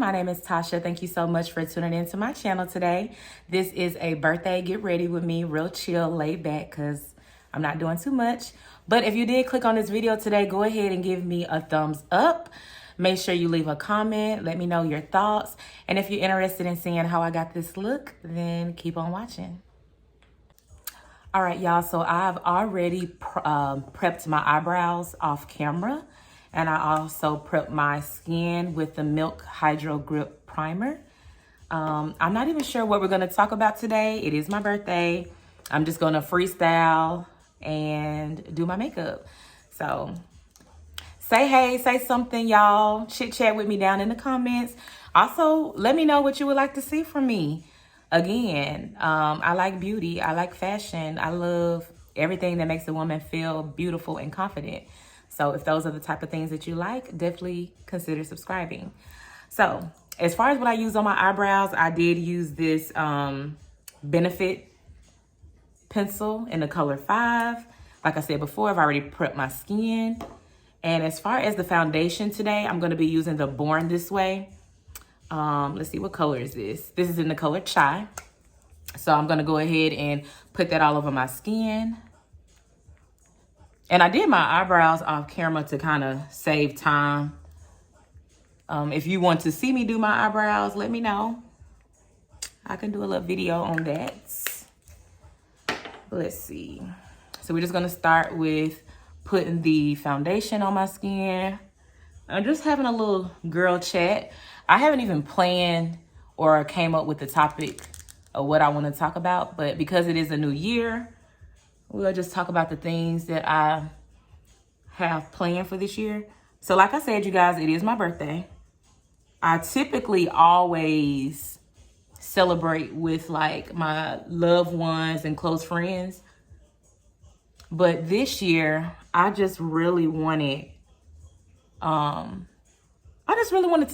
my name is Tasha. Thank you so much for tuning in to my channel today. This is a birthday get ready with me, real chill, laid back, because I'm not doing too much. But if you did click on this video today, go ahead and give me a thumbs up. Make sure you leave a comment. Let me know your thoughts. And if you're interested in seeing how I got this look, then keep on watching. All right, y'all, so I've already prepped my eyebrows off camera. And I also prepped my skin with the Milk Hydro Grip Primer. I'm not even sure what we're gonna talk about today. It is my birthday. I'm just gonna freestyle and do my makeup. So say hey, say something, y'all. Chit chat with me down in the comments. Also, let me know what you would like to see from me. Again, I like beauty, I like fashion. I love everything that makes a woman feel beautiful and confident. So if those are the type of things that you like, definitely consider subscribing. So as far as what I use on my eyebrows, I did use this Benefit pencil in the color 5. Like I said before, I've already prepped my skin. And as far as the foundation today, I'm going to be using the Born This Way. Let's see, what color is this? This is in the color Chai. So I'm going to go ahead and put that all over my skin. And I did my eyebrows off camera to kind of save time. If you want to see me do my eyebrows, let me know. I can do a little video on that. Let's see. So we're just going to start with putting the foundation on my skin. I'm just having a little girl chat. I haven't even planned or came up with the topic of what I want to talk about. But because it is a new year, we'll just talk about the things that I have planned for this year. So like I said, you guys, it is my birthday. I typically always celebrate with like my loved ones and close friends. But this year, I just really wanted, to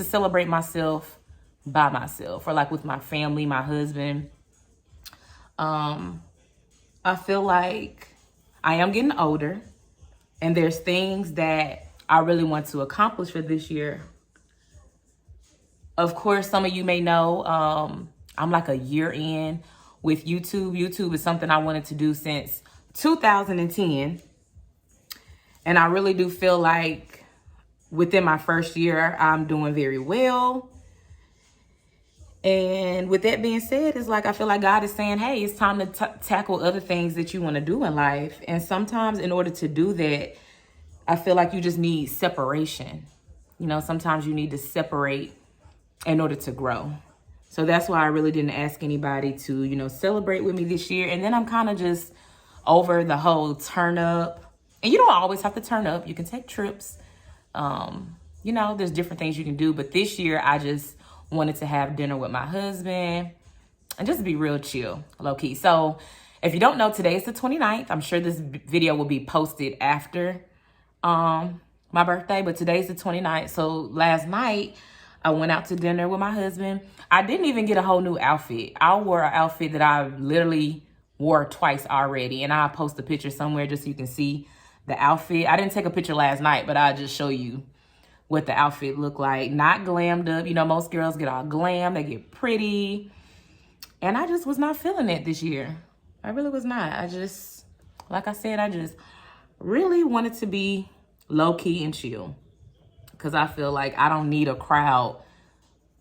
celebrate myself by myself, or like with my family, my husband. I feel like I am getting older, and there's things that I really want to accomplish for this year. Of course, some of you may know I'm like a year in with YouTube. YouTube is something I wanted to do since 2010. And I really do feel like within my first year, I'm doing very well. And with that being said, it's like I feel like God is saying, hey, it's time to tackle other things that you want to do in life. And sometimes in order to do that, I feel like you just need separation. You know, sometimes you need to separate in order to grow. So that's why I really didn't ask anybody to, you know, celebrate with me this year. And then I'm kind of just over the whole turn up. And you don't always have to turn up. You can take trips. You know, there's different things you can do. But this year, I just wanted to have dinner with my husband and just be real chill, low key. So if you don't know, today's the 29th. I'm sure this video will be posted after my birthday, but today's the 29th. So last night, I went out to dinner with my husband. I didn't even get a whole new outfit. I wore an outfit that I literally wore twice already. And I'll post a picture somewhere just so you can see the outfit. I didn't take a picture last night, but I'll just show you what the outfit looked like. Not glammed up. You know, most girls get all glam. They get pretty. And I just was not feeling it this year. I really was not. I just, like I said, I just really wanted to be low-key and chill. Because I feel like I don't need a crowd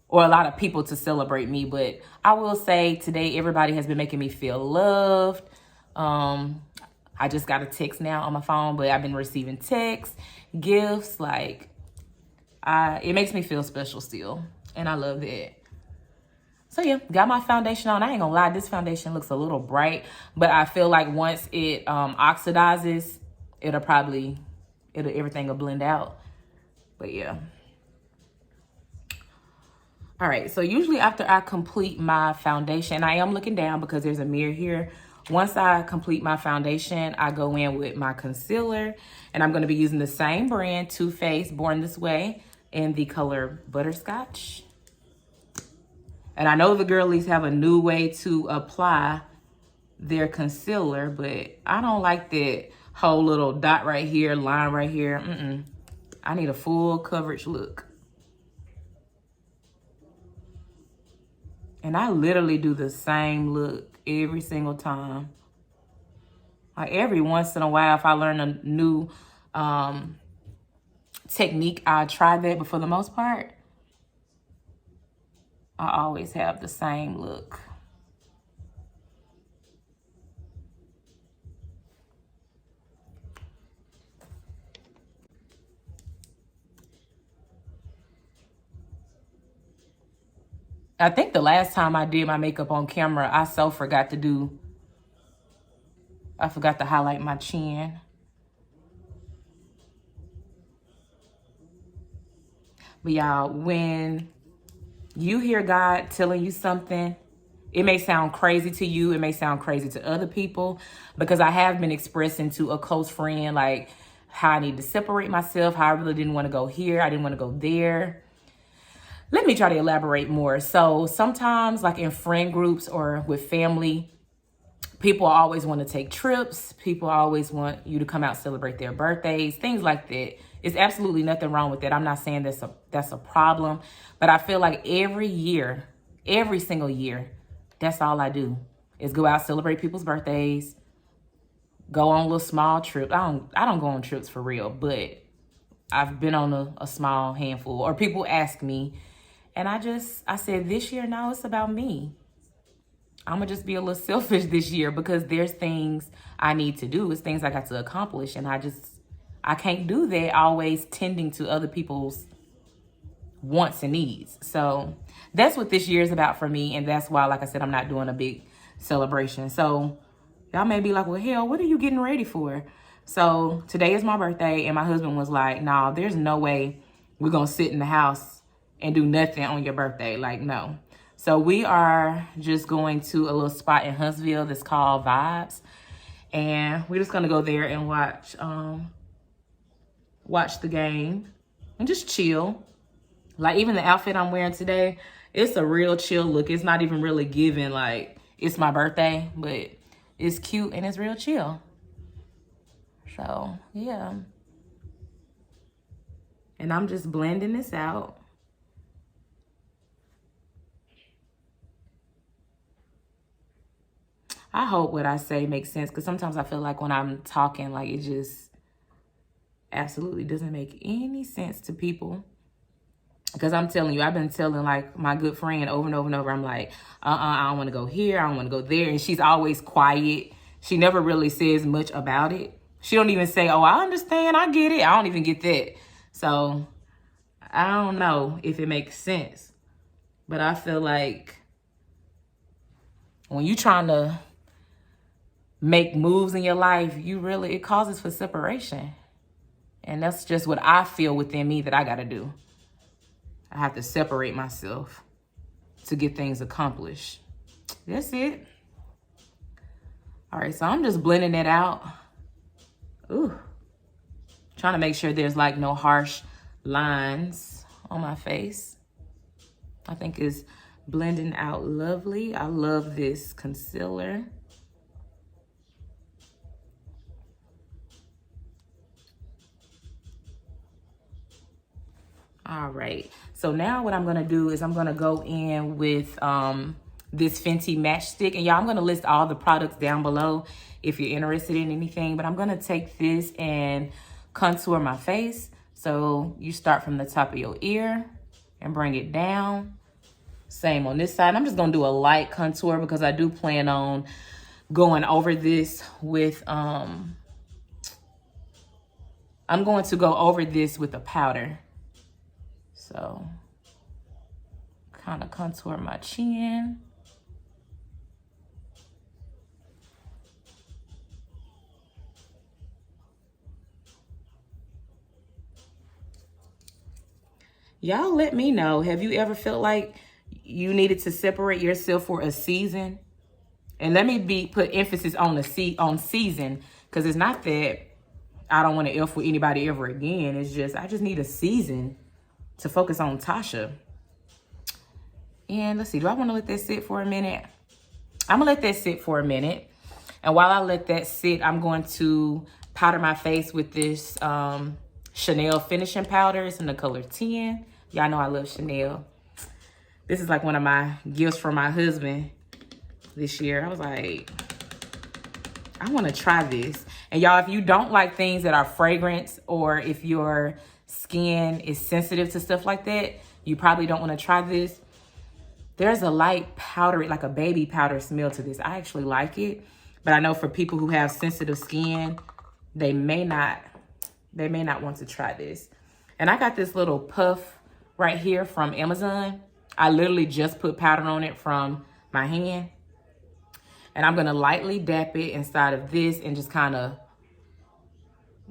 or a lot of people to celebrate me. But I will say today, everybody has been making me feel loved. I just got a text now on my phone, but I've been receiving texts, gifts. Like, it makes me feel special still. And I love that. So yeah, got my foundation on. I ain't gonna lie, this foundation looks a little bright. But I feel like once it oxidizes, everything will blend out. But yeah. All right, so usually after I complete my foundation, I am looking down because there's a mirror here. Once I complete my foundation, I go in with my concealer, and I'm gonna be using the same brand, Too Faced Born This Way, in the color Butterscotch. And I know the girlies have a new way to apply their concealer, but I don't like that whole little dot right here, line right here. I need a full coverage look. And I literally do the same look every single time. Like every once in a while, if I learn a new technique, I try that. But for the most part, I always have the same look. I think the last time I did my makeup on camera, I forgot to highlight my chin. But y'all, when you hear God telling you something, it may sound crazy to you. It may sound crazy to other people, because I have been expressing to a close friend, like, how I need to separate myself, how I really didn't want to go here. I didn't want to go there. Let me try to elaborate more. So sometimes, like in friend groups or with family, people always want to take trips. People always want you to come out, celebrate their birthdays, things like that. It's absolutely nothing wrong with that. I'm not saying that's a problem, but I feel like every year, every single year, that's all I do is go out, celebrate people's birthdays, go on little small trips. I don't go on trips for real, but I've been on a small handful, or people ask me, and I said, this year, no, it's about me. I'm gonna just be a little selfish this year, because there's things I need to do. It's things I got to accomplish, and I can't do that always tending to other people's wants and needs. So that's what this year is about for me. And that's why, like I said, I'm not doing a big celebration. So y'all may be like, well, hell, what are you getting ready for? So today is my birthday, and my husband was like, nah, there's no way we're gonna sit in the house and do nothing on your birthday. Like, no. So we are just going to a little spot in Huntsville that's called Vibes. And we're just gonna go there and watch the game and just chill. Like, even the outfit I'm wearing today, it's a real chill look. It's not even really giving like it's my birthday, but it's cute and it's real chill. So yeah. And I'm just blending this out. I hope what I say makes sense, because sometimes I feel like when I'm talking, like, it just absolutely doesn't make any sense to people. Because I'm telling you, I've been telling, like, my good friend over and over and over, I'm like, I don't want to go here, I don't want to go there. And she's always quiet. She never really says much about it. She don't even say, oh, I understand, I get it. I don't even get that. So I don't know if it makes sense. But I feel like when you're trying to make moves in your life, it causes for separation. And that's just what I feel within me that I got to do. I have to separate myself to get things accomplished. That's it. All right, so I'm just blending it out. Ooh. Trying to make sure there's like no harsh lines on my face. I think it's blending out lovely. I love this concealer. All right, so now what I'm gonna do is I'm gonna go in with this Fenty matchstick. And y'all, I'm gonna list all the products down below if you're interested in anything, but I'm gonna take this and contour my face. So you start from the top of your ear and bring it down. Same on this side. I'm just gonna do a light contour because I do plan on going over this with, I'm going to go over this with a powder. So kind of contour my chin. Y'all let me know, have you ever felt like you needed to separate yourself for a season? And let me put emphasis on on season, because it's not that I don't want to F with anybody ever again. It's just, I just need a season to focus on Tasha. And let's see, do I want to let that sit for a minute? I'm gonna let that sit for a minute. And while I let that sit, I'm going to powder my face with this Chanel finishing powder. It's in the color 10. Y'all know I love Chanel. This is like one of my gifts from my husband this year. I was like, I want to try this. And y'all, if you don't like things that are fragrance, or if your skin is sensitive to stuff like that, you probably don't want to try this. There's a light powdery, like a baby powder smell to this. I actually like it, but I know for people who have sensitive skin, they may not want to try this. And I got this little puff right here from Amazon. I literally just put powder on it from my hand. And I'm going to lightly dap it inside of this and just kind of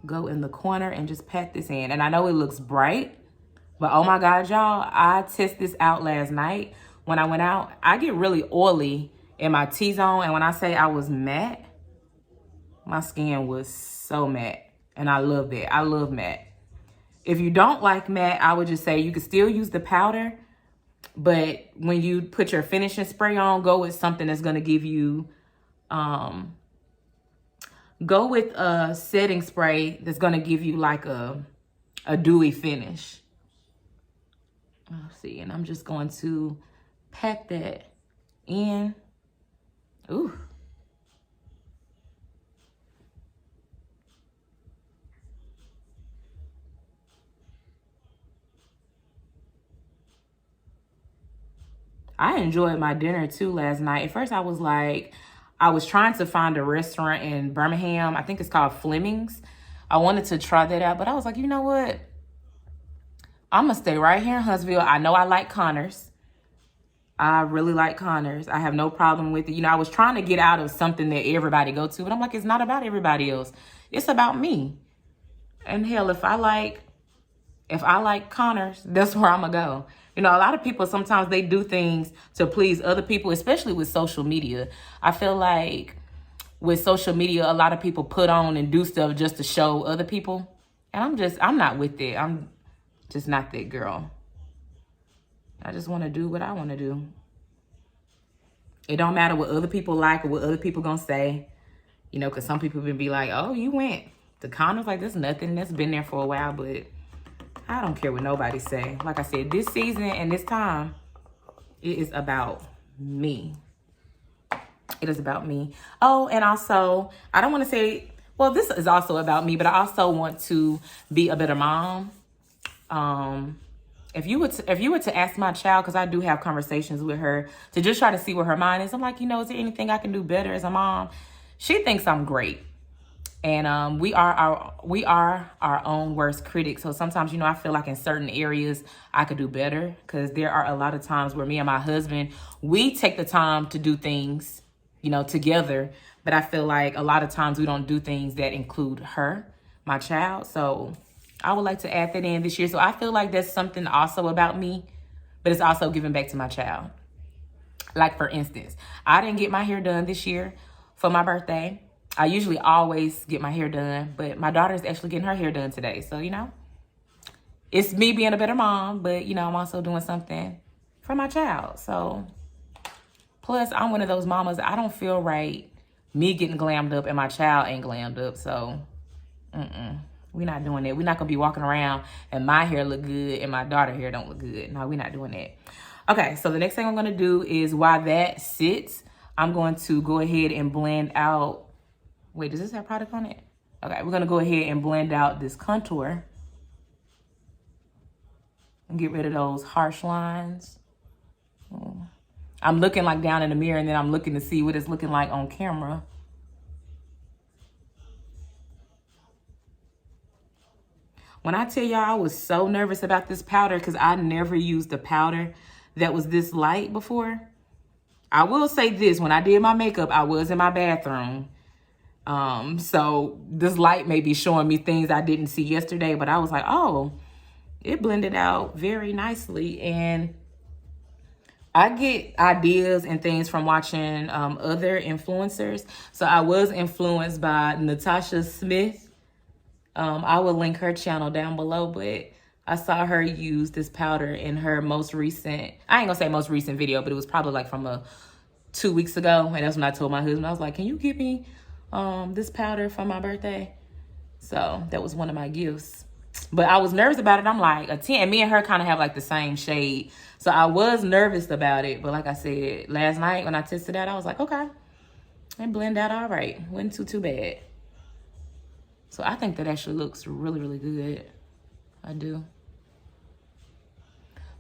go in the corner and just pat this in. And I know it looks bright, but oh my God, y'all, I tested this out last night. When I went out, I get really oily in my T-zone. And when I say I was matte, my skin was so matte. And I love that. I love matte. If you don't like matte, I would just say you could still use the powder. But when you put your finishing spray on, go with something that's going to give you, go with a setting spray that's going to give you like a dewy finish. Let's see. And I'm just going to pat that in. Ooh. I enjoyed my dinner too last night. At first I was trying to find a restaurant in Birmingham. I think it's called Fleming's. I wanted to try that out, but I was like, you know what? I'm going to stay right here in Huntsville. I know I like Connors. I really like Connors. I have no problem with it. You know, I was trying to get out of something that everybody go to, but I'm like, it's not about everybody else. It's about me. And hell, if I like Connors, that's where I'm going to go. You know, a lot of people, sometimes they do things to please other people, especially with social media. I feel like with social media, a lot of people put on and do stuff just to show other people. And I'm not with it. I'm just not that girl. I just want to do what I want to do. It don't matter what other people like or what other people gonna say. You know, because some people will be like, oh, you went to Connors, like there's nothing. That's been there for a while, but I don't care what nobody say. Like I said, this season and this time, it is about me. It is about me. Oh, and also, I don't want to say, well, this is also about me, but I also want to be a better mom. If you were to ask my child, because I do have conversations with her to just try to see where her mind is, I'm like, you know, is there anything I can do better as a mom? She thinks I'm great. And we are our own worst critics. So sometimes, you know, I feel like in certain areas I could do better, because there are a lot of times where me and my husband, we take the time to do things, you know, together. But I feel like a lot of times we don't do things that include her, my child. So I would like to add that in this year. So I feel like that's something also about me, but it's also giving back to my child. Like, for instance, I didn't get my hair done this year for my birthday. I usually always get my hair done, but my daughter is actually getting her hair done today. So, you know, it's me being a better mom, but, you know, I'm also doing something for my child. So, plus, I'm one of those mamas, I don't feel right me getting glammed up and my child ain't glammed up. So, we're not doing that. We're not going to be walking around and my hair look good and my daughter's hair don't look good. No, we're not doing that. Okay, so the next thing I'm going to do is, while that sits, I'm going to go ahead and blend out. Wait, does this have product on it? Okay, we're going to go ahead and blend out this contour and get rid of those harsh lines. I'm looking like down in the mirror, and then I'm looking to see what it's looking like on camera. When I tell y'all, I was so nervous about this powder because I never used a powder that was this light before. I will say this, when I did my makeup, I was in my bathroom. So this light may be showing me things I didn't see yesterday, but I was like, oh, it blended out very nicely. And I get ideas and things from watching other influencers. So I was influenced by Natasha Smith. I will link her channel down below, but I saw her use this powder in her most recent, I ain't gonna say most recent video, but it was probably like from 2 weeks ago. And that's when I told my husband, I was like, can you give me this powder for my birthday? So that was one of my gifts. But I was nervous about it. I'm like, a 10. And me and her kind of have like the same shade So I was nervous about it. But like I said, last night when I tested that, I was like, okay, it blend out all right. Wasn't too bad. So I think that actually looks really, really good. I do.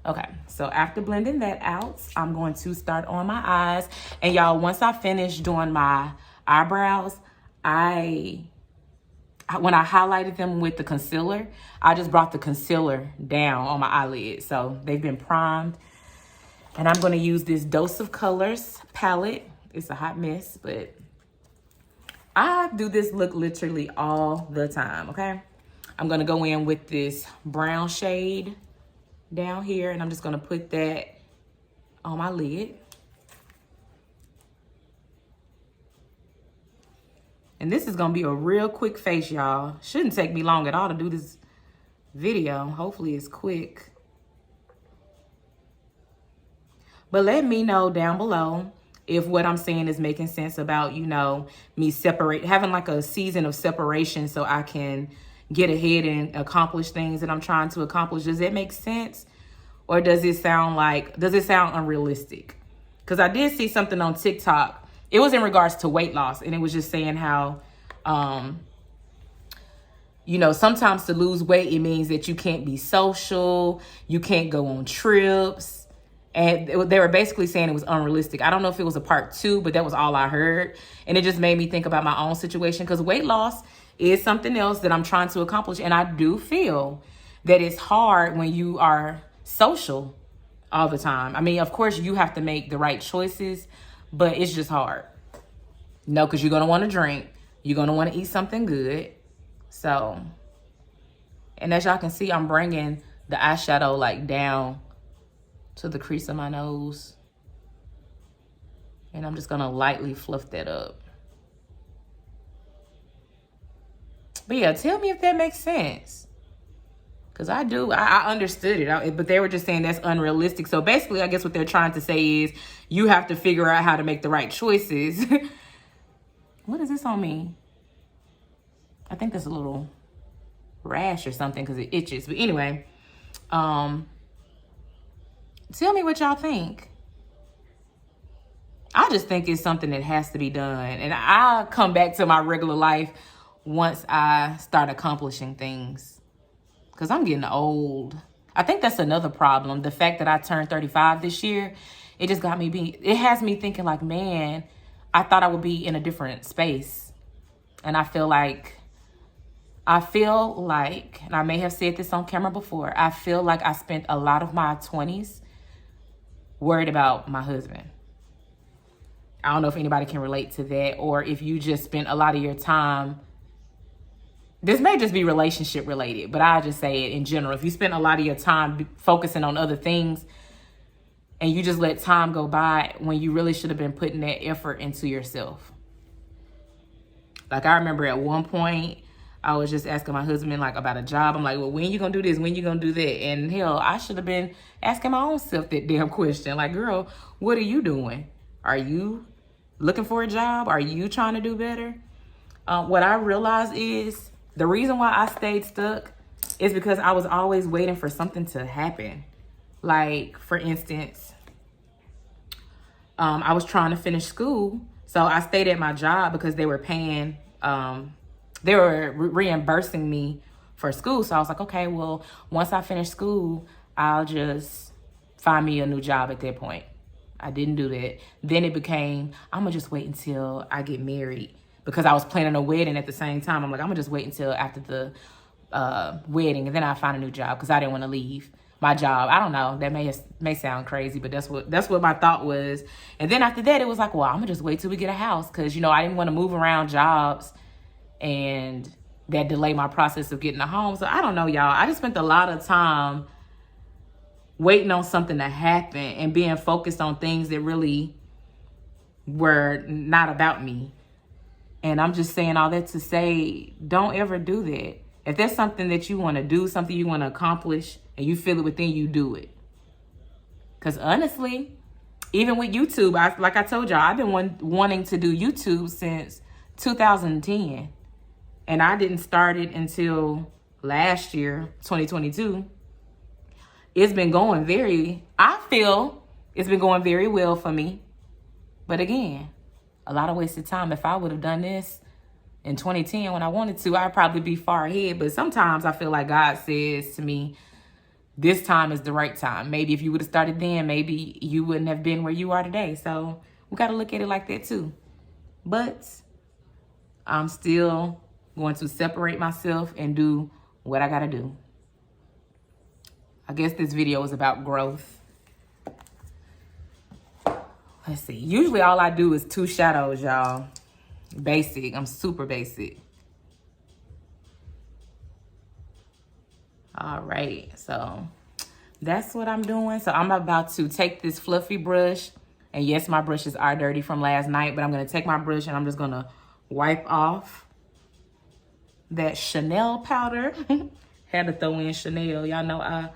Okay, so after blending that out, I'm going to start on my eyes. And y'all, once I finish doing my eyebrows, when I highlighted them with the concealer, I just brought the concealer down on my eyelids. So they've been primed. And I'm going to use this Dose of Colors palette. It's a hot mess, but I do this look literally all the time, okay? I'm going to go in with this brown shade down here, and I'm just going to put that on my lid. And this is going to be a real quick face, y'all. Shouldn't take me long at all to do this video. Hopefully it's quick. But let me know down below if what I'm saying is making sense about, you know, me having like a season of separation so I can get ahead and accomplish things that I'm trying to accomplish. Does that make sense? Or does it sound unrealistic? Because I did see something on TikTok. It was in regards to weight loss, and it was just saying how, you know, sometimes to lose weight, it means that you can't be social, you can't go on trips. And they were basically saying it was unrealistic. I don't know if it was a part 2, but that was all I heard. And it just made me think about my own situation, because weight loss is something else that I'm trying to accomplish. And I do feel that it's hard when you are social all the time. I mean, of course, you have to make the right choices, but it's just hard. No, because you're going to want to drink. You're going to want to eat something good. So, and as y'all can see, I'm bringing the eyeshadow like down to the crease of my nose. And I'm just going to lightly fluff that up. But yeah, tell me if that makes sense. Because I understood it. But they were just saying that's unrealistic. So basically, I guess what they're trying to say is you have to figure out how to make the right choices. What is this on me? I think that's a little rash or something because it itches. But anyway, tell me what y'all think. I just think it's something that has to be done. And I'll come back to my regular life once I start accomplishing things. Because I'm getting old. I think that's another problem. The fact that I turned 35 this year, it just got me it has me thinking like, man, I thought I would be in a different space. And I feel like, and I may have said this on camera before, I feel like I spent a lot of my 20s worried about my husband. I don't know if anybody can relate to that, or if you just spent a lot of your time. This may just be relationship related, but I'll just say it in general. If you spend a lot of your time focusing on other things and you just let time go by when you really should have been putting that effort into yourself. Like I remember at one point, I was just asking my husband like about a job. I'm like, well, when you gonna do this? When you gonna do that? And hell, I should have been asking my own self that damn question. Like, girl, what are you doing? Are you looking for a job? Are you trying to do better? What I realized is the reason why I stayed stuck is because I was always waiting for something to happen. Like, for instance, I was trying to finish school. So I stayed at my job because they were paying, they were reimbursing me for school. So I was like, okay, well, once I finish school, I'll just find me a new job at that point. I didn't do that. Then it became, I'm gonna just wait until I get married, because I was planning a wedding at the same time. I'm like, I'm gonna just wait until after the wedding, and then I'll find a new job, because I didn't want to leave my job. I don't know, that may sound crazy, but that's what my thought was. And then after that, it was like, well, I'm gonna just wait till we get a house, because, you know, I didn't want to move around jobs and that delay my process of getting a home. So I don't know, y'all. I just spent a lot of time waiting on something to happen and being focused on things that really were not about me. And I'm just saying all that to say, don't ever do that. If there's something that you want to do, something you want to accomplish, and you feel it within you, do it. Because honestly, even with YouTube, like I told y'all, I've been wanting to do YouTube since 2010. And I didn't start it until last year, 2022. it's been going I feel it's been going very well for me. But again, a lot of wasted time. If I would have done this in 2010 when I wanted to, I'd probably be far ahead. But sometimes I feel like God says to me, this time is the right time. Maybe if you would have started then, maybe you wouldn't have been where you are today. So we got to look at it like that too. But I'm still going to separate myself and do what I got to do. I guess this video is about growth. Let's see. Usually all I do is 2 shadows, y'all. Basic. I'm super basic. All right. So that's what I'm doing. So I'm about to take this fluffy brush. And yes, my brushes are dirty from last night. But I'm going to take my brush and I'm just going to wipe off that Chanel powder. Had to throw in Chanel. Y'all know I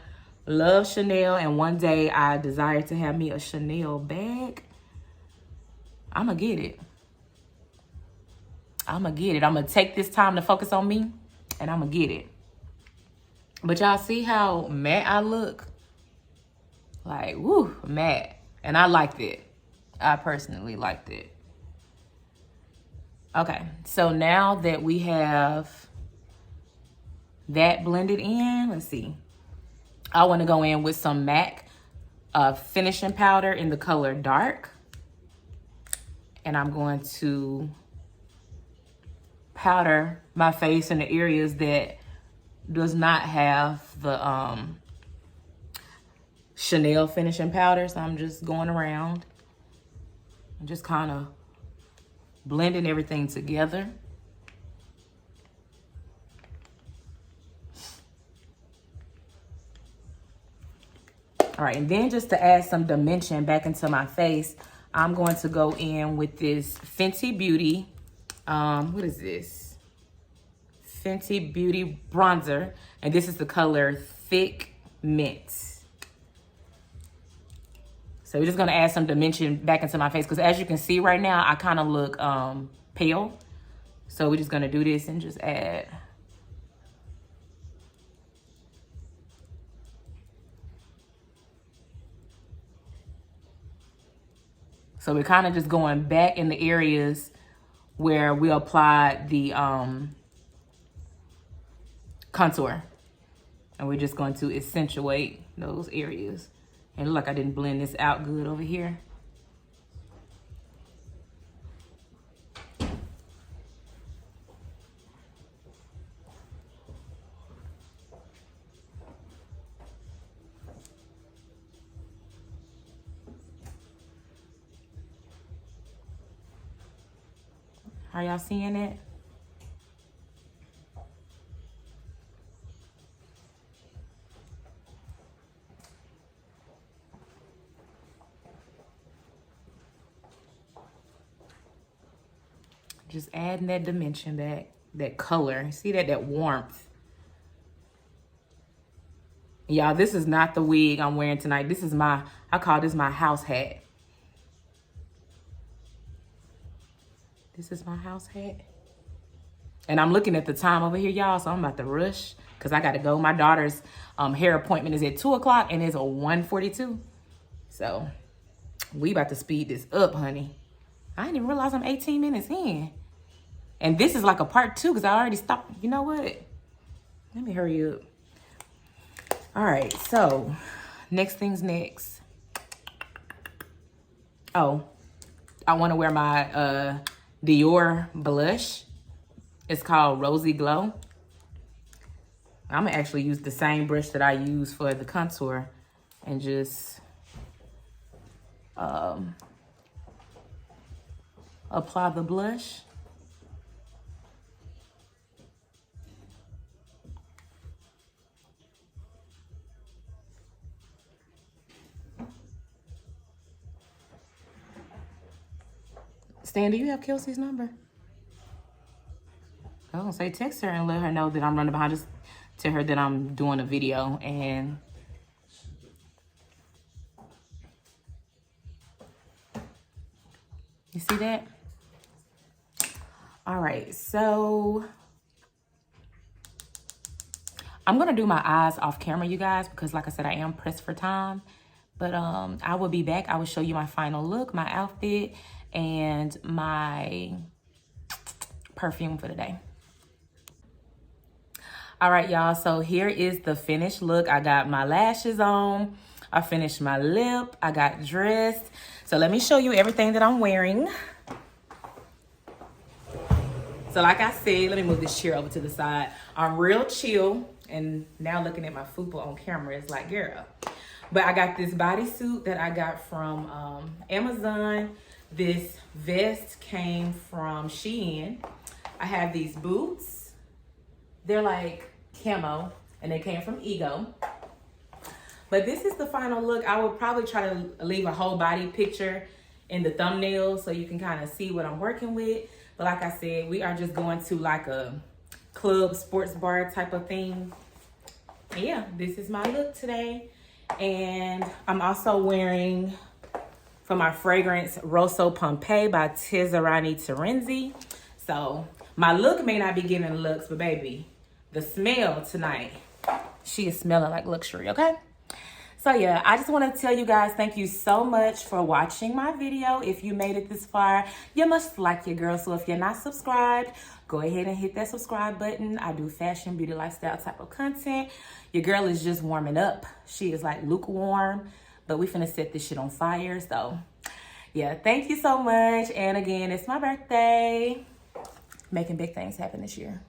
love Chanel. And one day I desire to have me a Chanel bag. I'm going to get it. I'm going to get it. I'm going to take this time to focus on me. And I'm going to get it. But y'all see how matte I look? Like, woo, matte. And I liked it. I personally liked it. Okay, so now that we have that blended in, let's see. I want to go in with some MAC finishing powder in the color dark. And I'm going to powder my face in the areas that does not have the Chanel finishing powder. So I'm just going around and just kind of blending everything together. All right, and then just to add some dimension back into my face, I'm going to go in with this Fenty Beauty, what is this? Fenty Beauty bronzer, and this is the color Thick Mint. So we're just gonna add some dimension back into my face because as you can see right now, I kind of look pale. So we're just gonna do this and just add. So we're kind of just going back in the areas where we applied the contour. And we're just going to accentuate those areas. And look like I didn't blend this out good over here. Are y'all seeing it? Just adding that dimension back, that color. See that warmth. Y'all, this is not the wig I'm wearing tonight. This is I call this my house hat. This is my house hat. And I'm looking at the time over here, y'all, so I'm about to rush because I got to go. My daughter's hair appointment is at 2 o'clock and it's a 1:42. So we about to speed this up, honey. I didn't even realize I'm 18 minutes in. And this is like a part 2 because I already stopped. You know what? Let me hurry up. All right, so next thing's next. Oh, I want to wear my Dior blush. It's called Rosy Glow. I'm going to actually use the same brush that I use for the contour and just apply the blush. Stan, do you have Kelsey's number? I was gonna say text her and let her know that I'm running behind. Just tell her that I'm doing a video and you see that? All right, so I'm going to do my eyes off camera, you guys, because like I said, I am pressed for time. But I will be back. I will show you my final look, my outfit, and my perfume for the day. All right, y'all. So here is the finished look. I got my lashes on. I finished my lip. I got dressed. So let me show you everything that I'm wearing. So like I said, let me move this chair over to the side. I'm real chill. And now looking at my fupa on camera, it's like, girl. But I got this bodysuit that I got from Amazon. This vest came from Shein. I have these boots. They're like camo, and they came from Ego. But this is the final look. I would probably try to leave a whole body picture in the thumbnail so you can kind of see what I'm working with. But like I said, we are just going to like a club sports bar type of thing. And yeah, this is my look today. And I'm also wearing, for my fragrance, Rosso Pompeii by Tezzerani Terenzi. So my look may not be giving looks, but baby, the smell tonight, she is smelling like luxury, okay? So yeah, I just want to tell you guys, thank you so much for watching my video. If you made it this far, you must like your girl. So if you're not subscribed, go ahead and hit that subscribe button. I do fashion, beauty, lifestyle type of content. Your girl is just warming up. She is like lukewarm, but we finna set this shit on fire. So yeah, thank you so much. And again, it's my birthday. Making big things happen this year.